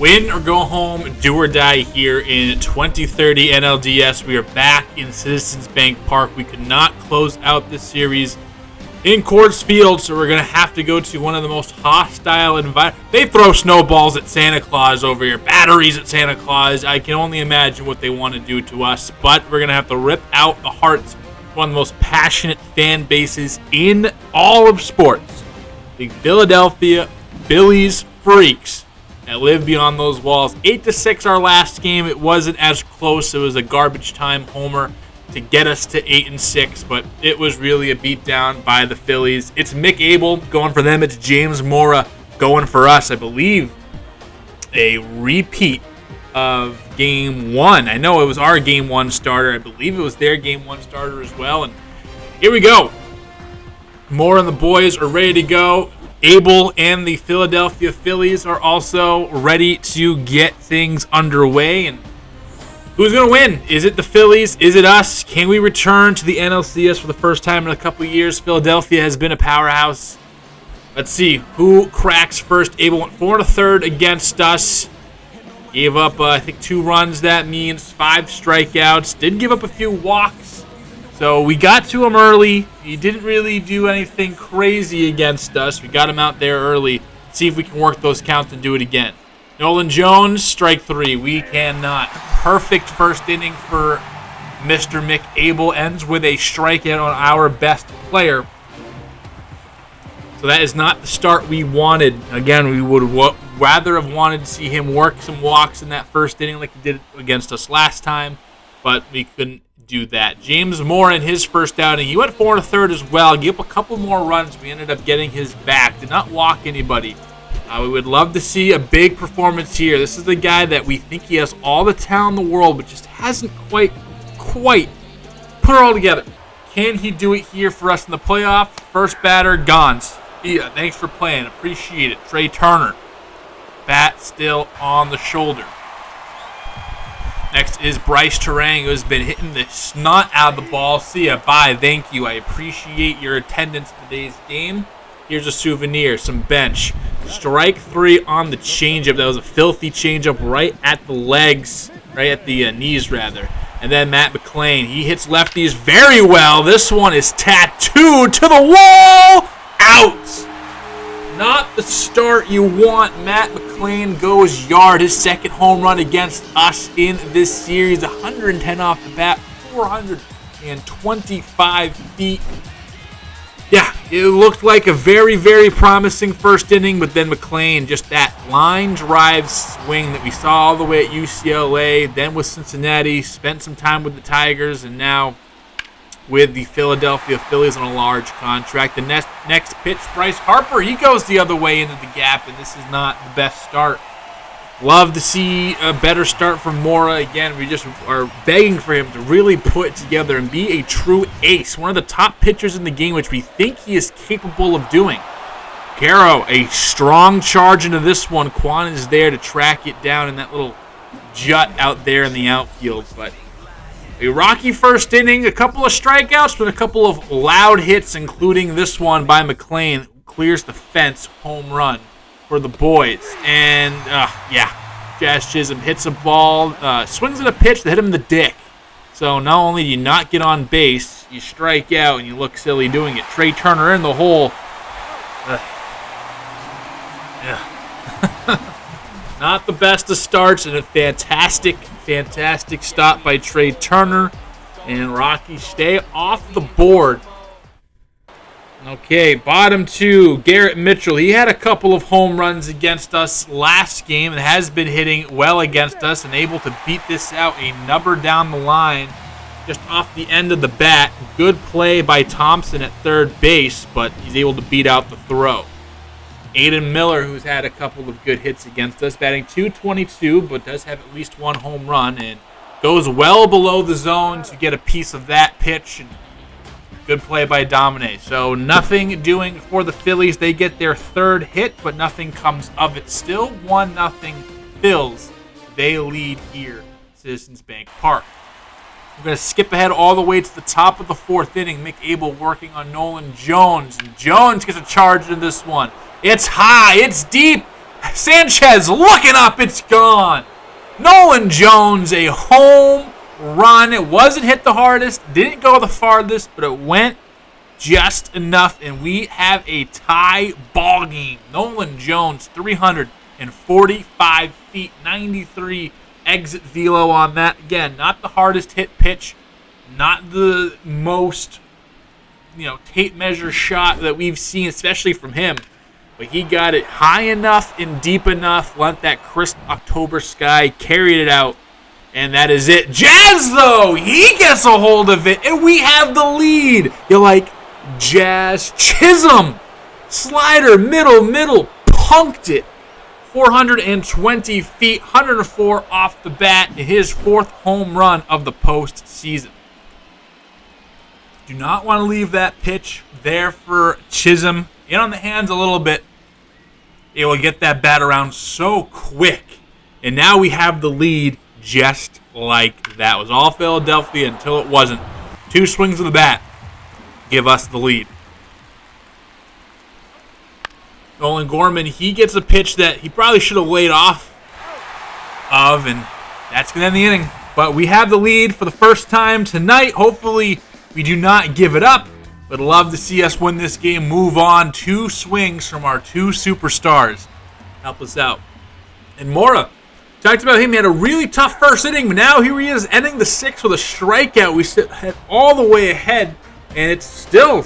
Win or go home, do or die here in 2030 NLDS. We are back in Citizens Bank Park. We could not close out this series in Coors Field, so we're going to have to go to one of the most hostile environments. They throw snowballs at Santa Claus over here, batteries at Santa Claus. I can only imagine what they want to do to us, but we're going to have to rip out the hearts of one of the most passionate fan bases in all of sports. The Philadelphia Phillies freaks that live beyond those walls. 8-6 our last game. It wasn't as close. It was a garbage time homer to get us to 8-6, but it was really a beatdown by the Phillies. It's Mick Abel going for them. It's James Mora going for us. I believe a repeat of Game 1. I know it was our Game 1 starter. I believe it was their Game 1 starter as well. And here we go. Mora and the boys are ready to go. Abel and the Philadelphia Phillies are also ready to get things underway. And who's going to win? Is it the Phillies? Is it us? Can we return to the NLCS for the first time in a couple of years? Philadelphia has been a powerhouse. Let's see who cracks first. Abel went 4 1/3 against us. Gave up, I think, 2 runs. That means 5 strikeouts. Did give up a few walks. So we got to him early. He didn't really do anything crazy against us. We got him out there early. See if we can work those counts and do it again. Nolan Jones, strike 3. We cannot. Perfect first inning for Mr. Mick Abel. Ends with a strikeout on our best player. So that is not the start we wanted. Again, we would rather have wanted to see him work some walks in that first inning like he did against us last time. But we couldn't do that. James Moore in his first outing, he went 4 1/3 as well. Gave up a couple more runs. We ended up getting his back. Did not walk anybody. We would love to see a big performance here. This is the guy that we think he has all the talent in the world, but just hasn't quite put it all together. Can he do it here for us in the playoff? First batter, Gons. Yeah, thanks for playing. Appreciate it. Trey Turner. Bat still on the shoulder. Next is Bryce Terang, who has been hitting the snot out of the ball. See ya. Bye. Thank you. I appreciate your attendance in today's game. Here's a souvenir. Some bench. Strike 3 on the changeup. That was a filthy changeup right at the legs. Right at the knees, rather. And then Matt McClain. He hits lefties very well. This one is tattooed to the wall. Out. Not the start you want. Matt McClain goes yard. His second home run against us in this series. 110 off the bat. 425 feet. Yeah, it looked like a very, very promising first inning, but then McClain, just that line drive swing that we saw all the way at UCLA, then with Cincinnati, spent some time with the Tigers, and now with the Philadelphia Phillies on a large contract. The next pitch, Bryce Harper, he goes the other way into the gap, and this is not the best start. Love to see a better start from Mora. Again, we just are begging for him to really put it together and be a true ace. One of the top pitchers in the game, which we think he is capable of doing. Caro, a strong charge into this one. Quan is there to track it down in that little jut out there in the outfield, but a rocky first inning, a couple of strikeouts, but a couple of loud hits, including this one by McClain. Clears the fence, home run for the boys. And, Jazz Chisholm hits a ball, swings at a pitch that hit him in the dick. So not only do you not get on base, you strike out and you look silly doing it. Trey Turner in the hole. Not the best of starts, and a fantastic stop by Trey Turner. And Rockies stay off the board. Okay, bottom 2, Garrett Mitchell. He had a couple of home runs against us last game and has been hitting well against us and able to beat this out a number down the line just off the end of the bat. Good play by Thompson at third base, but he's able to beat out the throw. Aiden Miller, who's had a couple of good hits against us, batting .222, but does have at least one home run and goes well below the zone to get a piece of that pitch. And good play by Domine. So nothing doing for the Phillies. They get their third hit, but nothing comes of it. Still 1-0 Phils. They lead here, Citizens Bank Park. We're going to skip ahead all the way to the top of the fourth inning. Mick Abel working on Nolan Jones. And Jones gets a charge in this one. It's high. It's deep. Sanchez looking up. It's gone. Nolan Jones, a home run. It wasn't hit the hardest, didn't go the farthest, but it went just enough, and we have a tie ball game. Nolan Jones, 345 feet, 93 exit velo on that. Again, not the hardest hit pitch, not the most, tape measure shot that we've seen, especially from him. But he got it high enough and deep enough, let that crisp October sky, carried it out, and that is it. Jazz, though, he gets a hold of it, and we have the lead. You're like, Jazz Chisholm, slider, middle, punked it. 420 feet, 104 off the bat, his 4th home run of the postseason. Do not want to leave that pitch there for Chisholm. In on the hands a little bit. It will get that bat around so quick. And now we have the lead just like that. It was all Philadelphia until it wasn't. 2 swings of the bat give us the lead. Nolan Gorman, he gets a pitch that he probably should have laid off of, and that's going to end the inning. But we have the lead for the first time tonight. Hopefully we do not give it up. But love to see us win this game, move on. 2 swings from our 2 superstars. Help us out. And Mora, talked about him. He had a really tough first inning, but now here he is ending the 6th with a strikeout. We sit all the way ahead, and it's still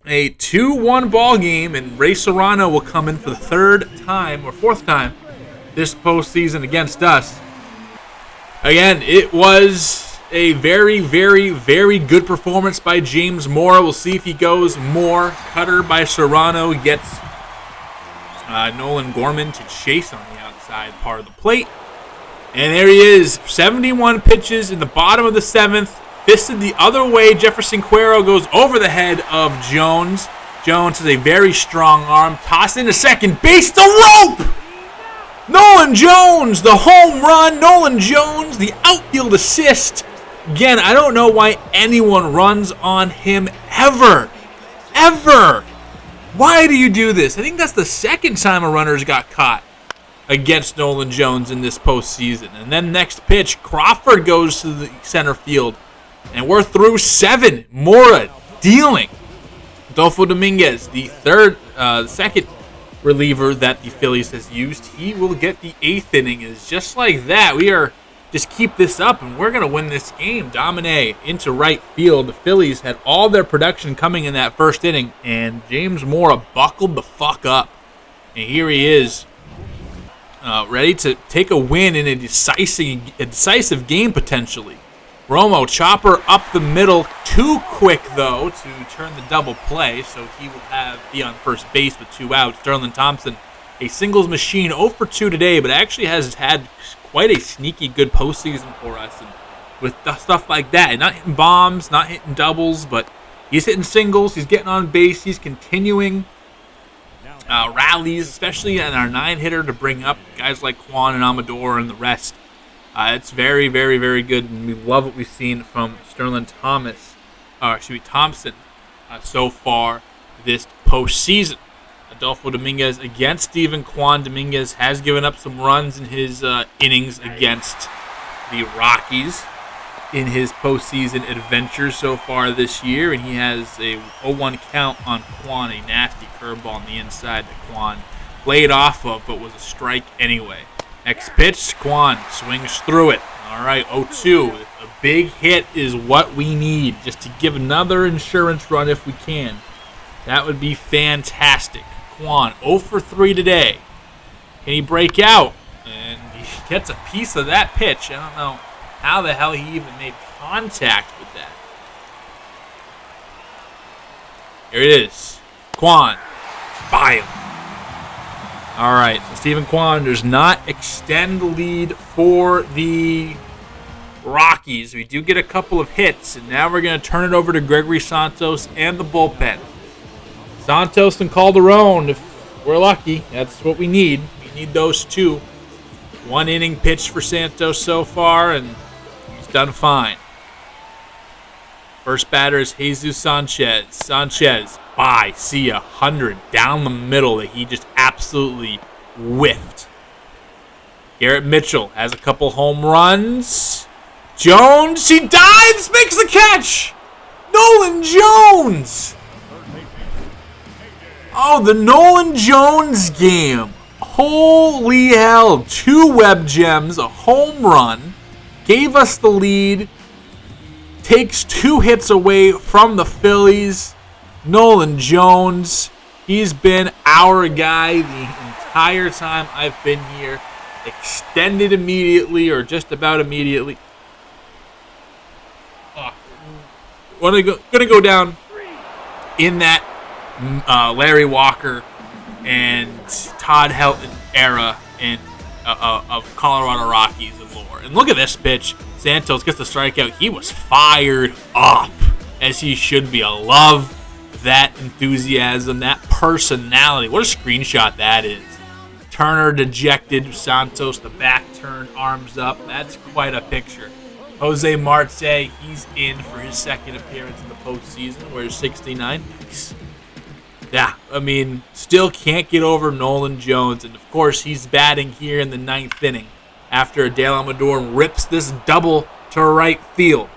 a 2-1 ball game, and Ray Serrano will come in for the 3rd time or 4th time this postseason against us. Again, it was a very, very, very good performance by James Mora. We'll see if he goes more. Cutter by Serrano gets Nolan Gorman to chase on the outside part of the plate. And there he is, 71 pitches in the bottom of the 7th. Fisted the other way. Jefferson Cuero goes over the head of Jones. Jones has a very strong arm. Toss into second base. The rope! Nolan Jones, the home run. Nolan Jones, the outfield assist. Again, I don't know why anyone runs on him ever. Ever. Why do you do this? I think that's the 2nd time a runner's got caught against Nolan Jones in this postseason. And then next pitch, Crawford goes to the center field. And we're through 7. Mora dealing. Adolfo Dominguez, the 2nd reliever that the Phillies has used. He will get the 8th inning. Is just like that. We are just keep this up, and we're going to win this game. Domine into right field. The Phillies had all their production coming in that first inning, and James Mora buckled the fuck up. And here he is, ready to take a win in a decisive game potentially. Romo, chopper up the middle, too quick, though, to turn the double play, so he will be on first base with 2 outs. Sterling Thompson, a singles machine, 0 for 2 today, but actually has had quite a sneaky good postseason for us, and with stuff like that. And not hitting bombs, not hitting doubles, but he's hitting singles, he's getting on base, he's continuing rallies, especially in our 9-hitter to bring up guys like Kwan and Amador and the rest. It's very, very, very good, and we love what we've seen from Sterling Thompson so far this postseason. Adolfo Dominguez against Steven Kwan. Dominguez has given up some runs in his innings against the Rockies in his postseason adventures so far this year, and he has a 0-1 count on Kwan, a nasty curveball on the inside that Kwan played off of, but was a strike anyway. Next pitch, Kwan swings through it. All right, 0-2. A big hit is what we need just to give another insurance run if we can. That would be fantastic. Kwan, 0 for 3 today. Can he break out? And he gets a piece of that pitch. I don't know how the hell he even made contact with that. Here it is. Kwan. By him. All right, so Steven Kwan does not extend the lead for the Rockies. We do get a couple of hits, and now we're going to turn it over to Gregory Santos and the bullpen. Santos and Calderon, if we're lucky, that's what we need. We need those 2. 1 inning pitch for Santos so far, and he's done fine. First batter is Jesus Sanchez. Bye. See ya. 100 down the middle that he just absolutely whiffed. Garrett Mitchell has a couple home runs. Jones, he dives, makes the catch. Nolan Jones. Oh, the Nolan Jones game. Holy hell. 2 web gems, a home run. Gave us the lead. Takes 2 hits away from the Phillies. Nolan Jones. He's been our guy the entire time I've been here. Extended immediately, or just about immediately. Gonna go down in that Larry Walker and Todd Helton era of Colorado Rockies and lore. And look at this pitch. Santos gets the strikeout. He was fired up, as he should be. I love that enthusiasm, that personality. What a screenshot that is. Turner dejected, Santos the back turn, arms up. That's quite a picture. Jose Marte, he's in for his second appearance in the postseason, wears 69. Yeah, I mean, still can't get over Nolan Jones. And, of course, he's batting here in the 9th inning after Adael Amador rips this double to right field.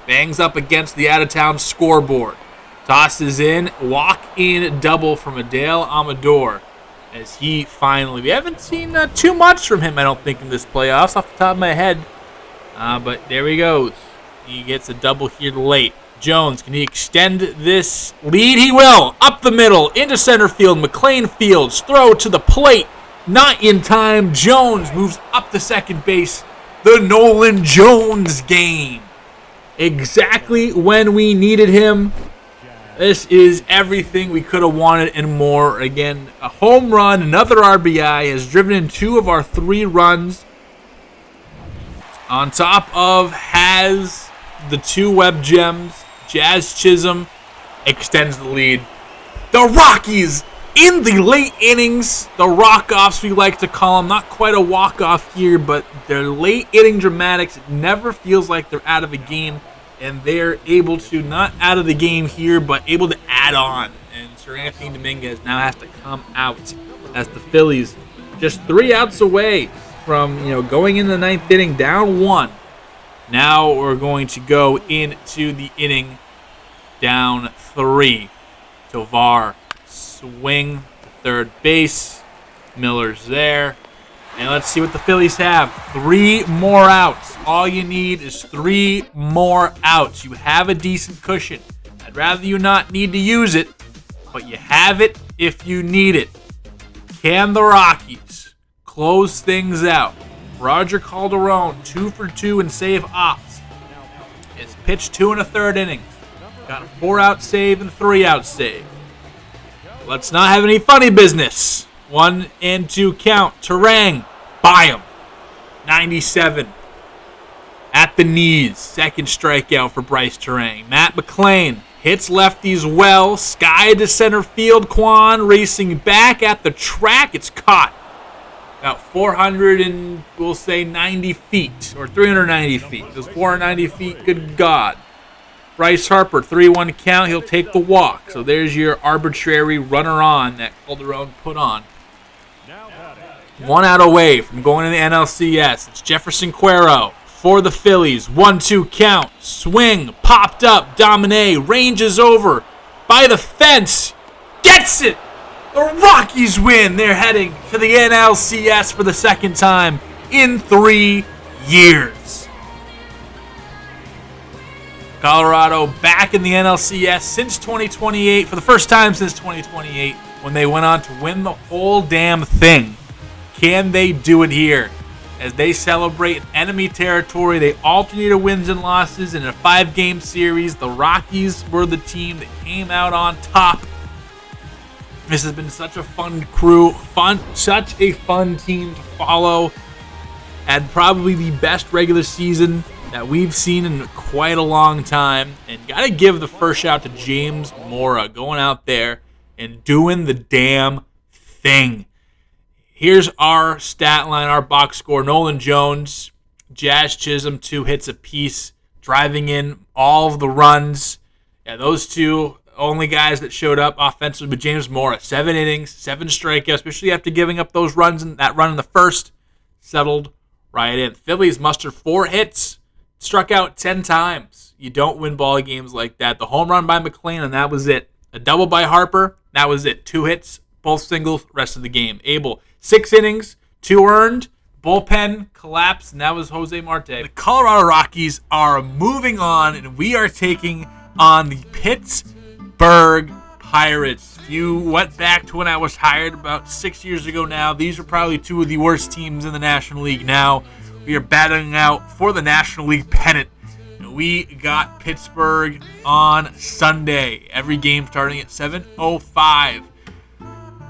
Bangs up against the out-of-town scoreboard. Tosses in, walk-in double from Adael Amador. As he finally, we haven't seen too much from him, I don't think, in this playoffs off the top of my head. But there he goes. He gets a double here late. Jones, can he extend this lead? He will. Up the middle, into center field. McLean Fields, throw to the plate. Not in time. Jones moves up to second base. The Nolan Jones game. Exactly when we needed him. This is everything we could have wanted and more. Again, a home run, another RBI, has driven in 2 of our 3 runs. On top of has the 2 web gems. Jazz Chisholm extends the lead. The Rockies in the late innings. The rock-offs, we like to call them. Not quite a walk-off here, but their late inning dramatics. It never feels like they're out of a game. And they're able to, not out of the game here, but able to add on. And Sir Anthony Dominguez now has to come out as the Phillies just 3 outs away from, going in the 9th inning down 1. Now we're going to go into the inning down 3. Tovar swing to third base. Miller's there. And let's see what the Phillies have. 3 more outs. All you need is 3 more outs. You have a decent cushion. I'd rather you not need to use it, but you have it if you need it. Can the Rockies close things out? Roger Calderon, 2 for 2 in save ops. Has pitched 2 1/3 innings. Got a 4-out save and 3-out save. Let's not have any funny business. 1 and 2 count. Terang, by him. 97. At the knees. Second strikeout for Bryce Terang. Matt McLean hits lefties well. Sky to center field. Quan racing back at the track. It's caught. About 400 and we'll say 90 feet. Or 390 feet. Those 490 feet, good God. Bryce Harper, 3-1 count. He'll take the walk. So there's your arbitrary runner on that Calderon put on. 1 out away from going to the NLCS. It's Jefferson Cuero for the Phillies. 1-2 count. Swing. Popped up. Domine ranges over by the fence. Gets it. The Rockies win. They're heading to the NLCS for the second time in 3 years. Colorado back in the NLCS since 2028, for the first time since 2028, when they went on to win the whole damn thing. Can they do it here? As they celebrate enemy territory, they alternated wins and losses in a 5-game series. The Rockies were the team that came out on top. This has been such a fun crew, such a fun team to follow. Had probably the best regular season that we've seen in quite a long time. And got to give the first shout to James Mora going out there and doing the damn thing. Here's our stat line, our box score. Nolan Jones, Jazz Chisholm, 2 hits apiece, driving in all of the runs. Yeah, those 2 only guys that showed up offensively, but James Morris, 7 innings, 7 strikeouts, especially after giving up those runs in that run in the first, settled right in. Phillies mustered 4 hits, struck out 10 times. You don't win ball games like that. The home run by McClain, and that was it. A double by Harper, that was it. 2 hits, both singles, rest of the game. Abel, 6 innings, 2 earned. Bullpen collapsed, and that was Jose Marte. The Colorado Rockies are moving on, and we are taking on the Pittsburgh Pirates. If you went back to when I was hired about 6 years ago now, these are probably 2 of the worst teams in the National League now. We are battling out for the National League pennant. And we got Pittsburgh on Sunday. Every game starting at 7:05.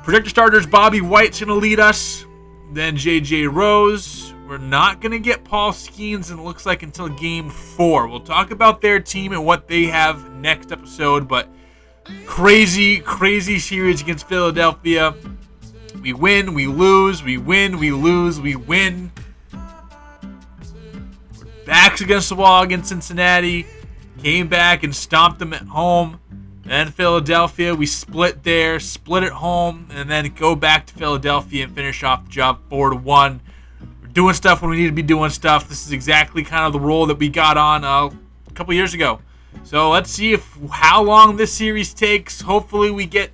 Projector starters, Bobby White's going to lead us. Then J.J. Rose. We're not going to get Paul Skeens, and it looks like until Game 4. We'll talk about their team and what they have next episode, but crazy series against Philadelphia. We win, we lose, we win, we lose, we win. We're backs against the wall against Cincinnati. Came back and stomped them at home. Then Philadelphia, we split there, split at home, and then go back to Philadelphia and finish off the job 4-1. We're doing stuff when we need to be doing stuff. This is exactly kind of the role that we got on a couple years ago. So let's see how long this series takes. Hopefully we get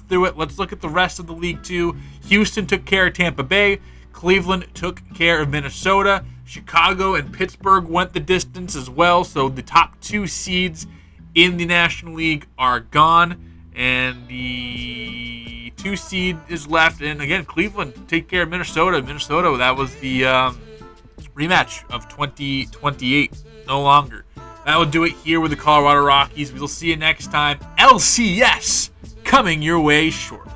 through it. Let's look at the rest of the league too. Houston took care of Tampa Bay. Cleveland took care of Minnesota. Chicago and Pittsburgh went the distance as well. So the top 2 seeds in the National League are gone, and the 2 seed is left. And again, Cleveland take care of Minnesota. Minnesota, that was the rematch of 2028. No longer. That will do it here with the Colorado Rockies. We'll see you next time. LCS coming your way shortly.